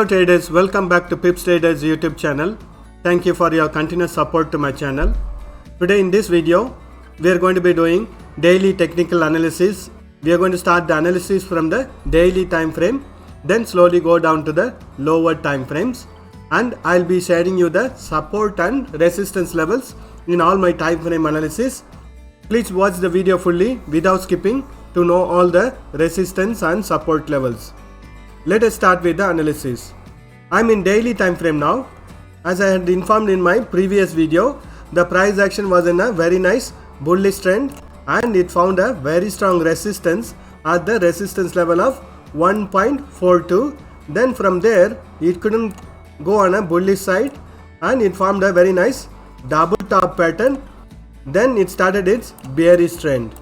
Hello traders, welcome back to Pips Traders YouTube channel. Thank you for your continuous support to my channel. Today in this video, we are going to be doing daily technical analysis. We are going to start the analysis from the daily time frame, then slowly go down to the lower time frames, and I'll be sharing you the support and resistance levels in all my time frame analysis. Please watch the video fully without skipping to know all the resistance and support levels. Let us start with the analysis. I'm in daily time frame now. As I had informed in my previous video, the price action was in a very nice bullish trend and it found a very strong resistance at the resistance level of 1.42. Then from there it couldn't go on a bullish side and it formed a very nice double top pattern. Then it started its bearish trend.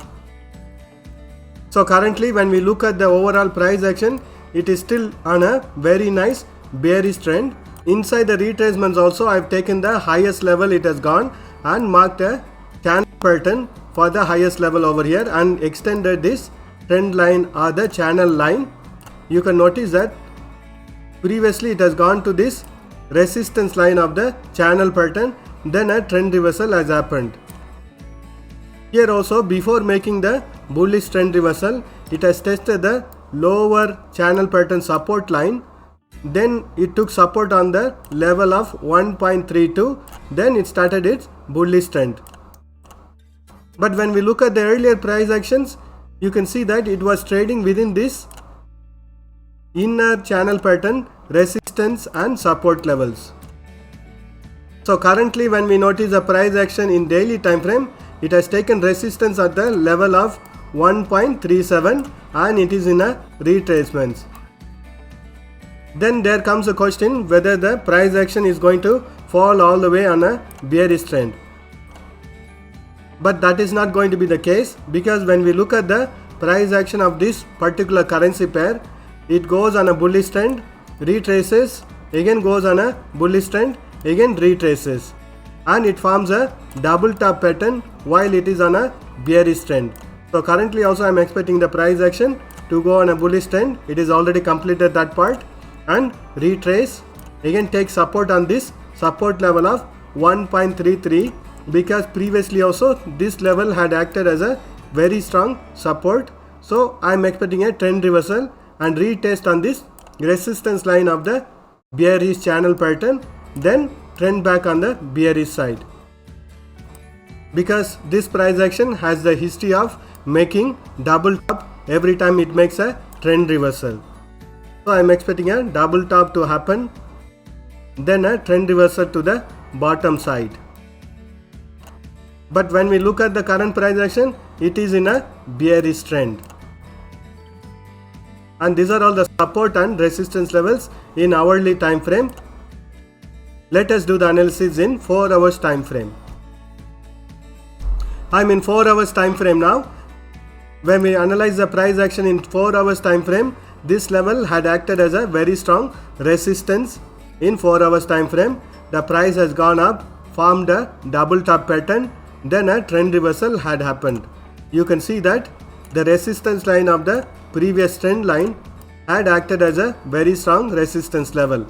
So currently when we look at the overall price action, it is still on a very nice bearish trend. Inside the retracements also, I have taken the highest level it has gone and marked a channel pattern for the highest level over here and extended this trend line or the channel line. You can notice that previously it has gone to this resistance line of the channel pattern, then a trend reversal has happened. Here also, before making the bullish trend reversal, it has tested the lower channel pattern support line, then it took support on the level of 1.32, then it started its bullish trend. But when we look at the earlier price actions, you can see that it was trading within this inner channel pattern resistance and support levels. So currently when we notice the price action in daily time frame, it has taken resistance at the level of 1.37 and it is in a retracement. Then there comes a question whether the price action is going to fall all the way on a bearish trend. But that is not going to be the case, because when we look at the price action of this particular currency pair, it goes on a bullish trend, retraces, again goes on a bullish trend, again retraces, and it forms a double top pattern while it is on a bearish trend. So currently also I am expecting the price action to go on a bullish trend. It is already completed that part and retrace, again take support on this support level of 1.33, because previously also this level had acted as a very strong support. So I am expecting a trend reversal and retest on this resistance line of the bearish channel pattern, then trend back on the bearish side, because this price action has the history of making double top every time it makes a trend reversal. So I am expecting a double top to happen, then a trend reversal to the bottom side. But when we look at the current price action, it is in a bearish trend. And these are all the support and resistance levels in hourly time frame. Let us do the analysis in 4 hours time frame. I am in 4 hours time frame now. When we analyze the price action in 4 hours time frame, this level had acted as a very strong resistance in 4 hours time frame. The price has gone up, formed a double top pattern, then a trend reversal had happened. You can see that the resistance line of the previous trend line had acted as a very strong resistance level,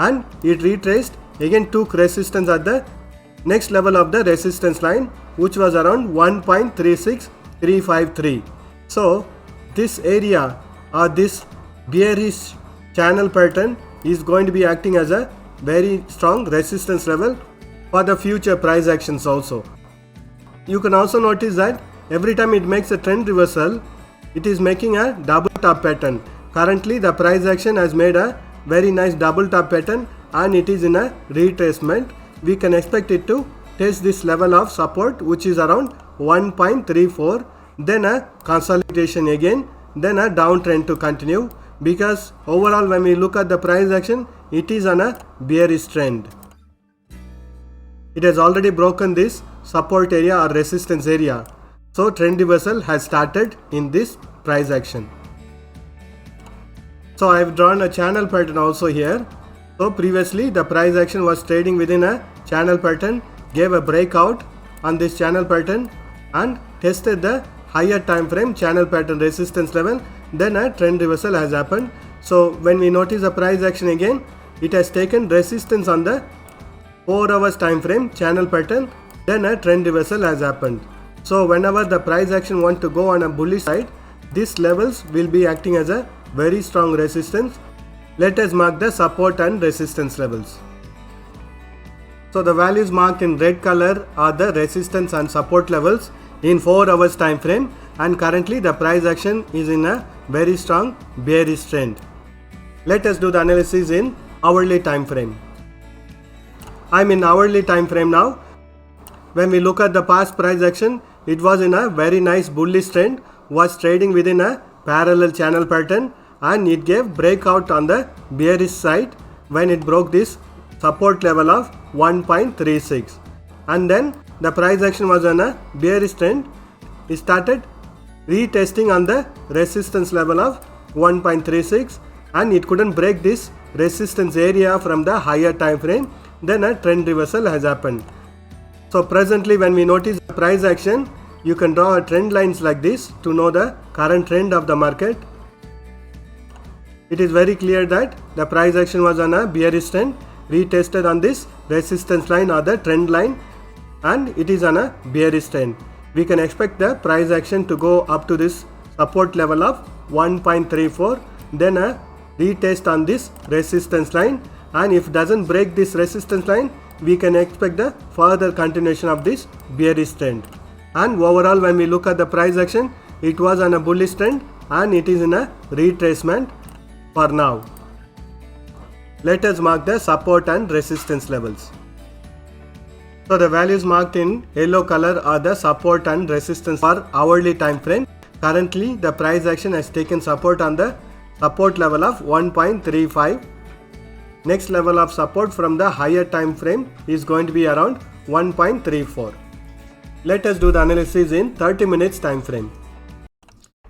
and it retraced, again took resistance at the next level of the resistance line, which was around 1.36353. So this area or this bearish channel pattern is going to be acting as a very strong resistance level for the future price actions also. You can also notice that every time it makes a trend reversal, it is making a double top pattern. Currently the price action has made a very nice double top pattern and it is in a retracement. We can expect it to test this level of support, which is around 1.34, then a consolidation again, then a downtrend to continue, because overall when we look at the price action, it is on a bearish trend. It has already broken this support area or resistance area. So trend reversal has started in this price action. So I have drawn a channel pattern also here. So previously the price action was trading within a channel pattern, gave a breakout on this channel pattern and tested the higher time frame channel pattern resistance level, then a trend reversal has happened. So when we notice the price action again, it has taken resistance on the 4 hours time frame channel pattern, then a trend reversal has happened. So whenever the price action want to go on a bullish side, these levels will be acting as a very strong resistance. Let us mark the support and resistance levels. So the values marked in red color are the resistance and support levels in 4 hours time frame, and currently the price action is in a very strong bearish trend. Let us do the analysis in hourly time frame. I am in hourly time frame now. When we look at the past price action, it was in a very nice bullish trend, was trading within a parallel channel pattern, and it gave breakout on the bearish side when it broke this support level of 1.36, and then the price action was on a bearish trend. It started retesting on the resistance level of 1.36, and it couldn't break this resistance area from the higher time frame. Then a trend reversal has happened. So presently when we notice the price action, you can draw a trend lines like this to know the current trend of the market. It is very clear that the price action was on a bearish trend, retested on this resistance line or the trend line, and it is on a bearish trend. We can expect the price action to go up to this support level of 1.34, then a retest on this resistance line, and if doesn't break this resistance line, we can expect the further continuation of this bearish trend. And overall when we look at the price action, it was on a bullish trend and it is in a retracement for now. Let us mark the support and resistance levels. So the values marked in yellow color are the support and resistance for hourly time frame. Currently the price action has taken support on the support level of 1.35. Next level of support from the higher time frame is going to be around 1.34. Let us do the analysis in 30 minutes time frame.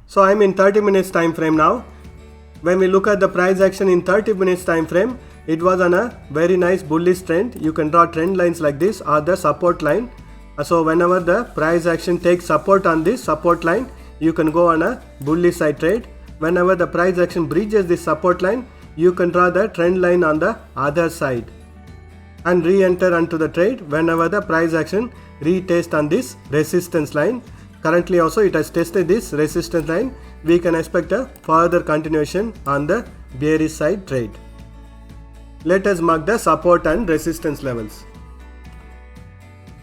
So I am in 30 minutes time frame now. When we look at the price action in 30 minutes time frame, it was on a very nice bullish trend. You can draw trend lines like this or the support line. So whenever the price action takes support on this support line, you can go on a bullish side trade. Whenever the price action breaches this support line, you can draw the trend line on the other side and re-enter onto the trade whenever the price action retest on this resistance line. Currently also it has tested this resistance line. We can expect a further continuation on the bearish side trade. Let us mark the support and resistance levels.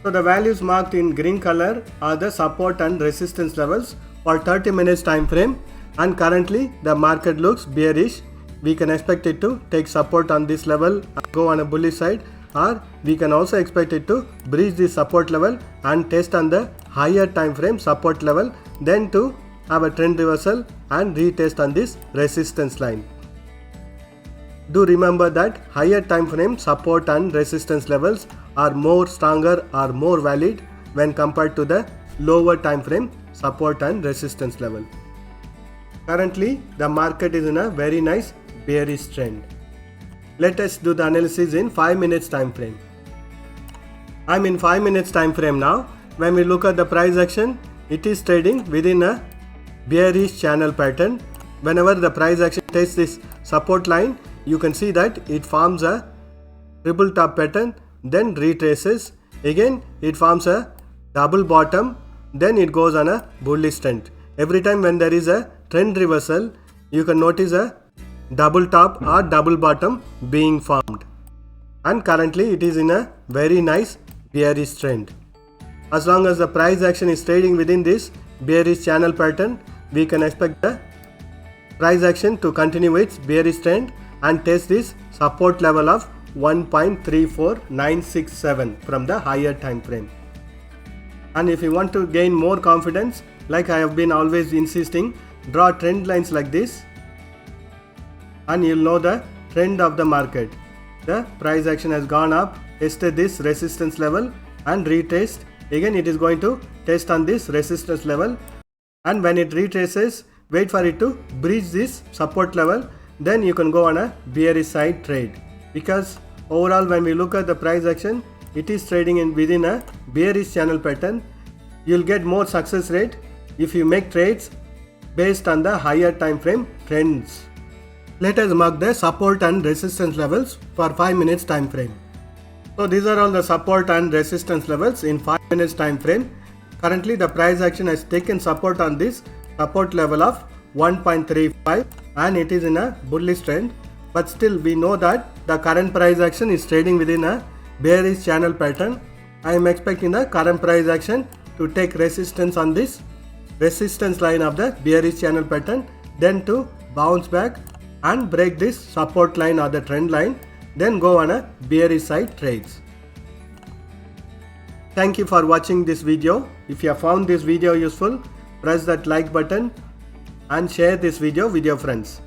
So the values marked in green color are the support and resistance levels for 30 minutes time frame, and currently the market looks bearish. We can expect it to take support on this level and go on a bullish side, or we can also expect it to breach this support level and test on the higher time frame support level, then to have a trend reversal and retest on this resistance line. Do remember that higher time frame support and resistance levels are more stronger or more valid when compared to the lower time frame support and resistance level. Currently the market is in a very nice bearish trend. Let us do the analysis in 5 minutes time frame. I am in 5 minutes time frame now. When we look at the price action, it is trading within a bearish channel pattern. Whenever the price action tests this support line, you can see that it forms a triple top pattern, then retraces. Again it forms a double bottom, then it goes on a bullish trend. Every time when there is a trend reversal, you can notice a double top or double bottom being formed, and currently it is in a very nice bearish trend. As long as the price action is trading within this bearish channel pattern, we can expect the price action to continue its bearish trend and test this support level of 1.34967 from the higher time frame. And if you want to gain more confidence, like I have been always insisting, draw trend lines like this and you'll know the trend of the market. The price action has gone up, tested this resistance level and retest. Again it is going to test on this resistance level, and when it retraces, wait for it to breach this support level, then you can go on a bearish side trade. Because overall when we look at the price action, it is trading in within a bearish channel pattern. You'll get more success rate if you make trades based on the higher time frame trends. Let us mark the support and resistance levels for 5 minutes time frame. So these are all the support and resistance levels in 5 minutes time frame. Currently the price action has taken support on this support level of 1.35 and it is in a bullish trend, but still we know that the current price action is trading within a bearish channel pattern. I am expecting the current price action to take resistance on this resistance line of the bearish channel pattern, then to bounce back and break this support line or the trend line, then go on a bearish side trades. Thank you for watching this video. If you have found this video useful, press that like button and share this video with your friends.